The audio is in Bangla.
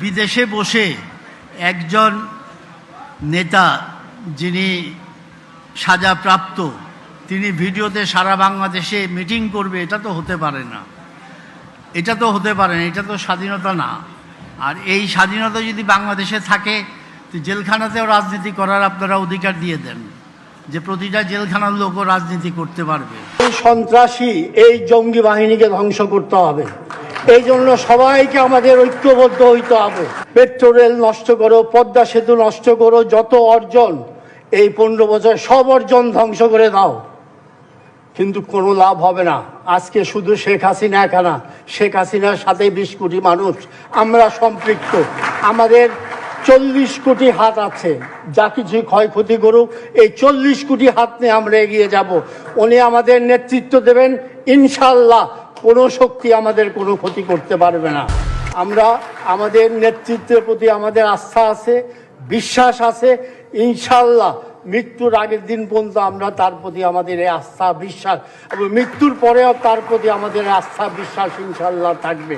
বিদেশে বসে একজন নেতা যিনি সাজাপ্রাপ্ত তিনি ভিডিওতে সারা বাংলাদেশে মিটিং করবে, এটা তো হতে পারে না। এটা তো স্বাধীনতা না। আর এই স্বাধীনতা যদি বাংলাদেশে থাকে, তো জেলখানাতেও রাজনীতি করার আপনারা অধিকার দিয়ে দেন, যে প্রতিটা জেলখানার লোকও রাজনীতি করতে পারবে। এই সন্ত্রাসী, এই জঙ্গি বাহিনীকে ধ্বংস করতে হবে। এই জন্য সবাইকে আমাদের ঐক্যবদ্ধ হইতে হবে। মেট্রো রেল নষ্ট করো, পদ্মা সেতু নষ্ট করো, যত অর্জন এই 15 বছর সব অর্জন ধ্বংস করে দাও, কিন্তু কোনো লাভ হবে না। আজকে শুধু শেখ হাসিনা একা না, শেখ হাসিনার সাথে 20 কোটি মানুষ আমরা সম্পৃক্ত। আমাদের 40 কোটি হাত আছে, যা কিছু ক্ষয়ক্ষতি করুক এই 40 কোটি হাত নিয়ে আমরা এগিয়ে যাব। উনি আমাদের নেতৃত্ব দেবেন, ইনশাল্লাহ কোনো শক্তি আমাদের কোনো ক্ষতি করতে পারবে না। আমরা আমাদের নেতৃত্বের প্রতি আমাদের আস্থা আছে, বিশ্বাস আছে। ইনশাল্লাহ মৃত্যুর আগের দিন পর্যন্ত আমরা তার প্রতি আমাদের এই আস্থা বিশ্বাস, এবং মৃত্যুর পরেও তার প্রতি আমাদের আস্থা বিশ্বাস ইনশাল্লাহ থাকবে।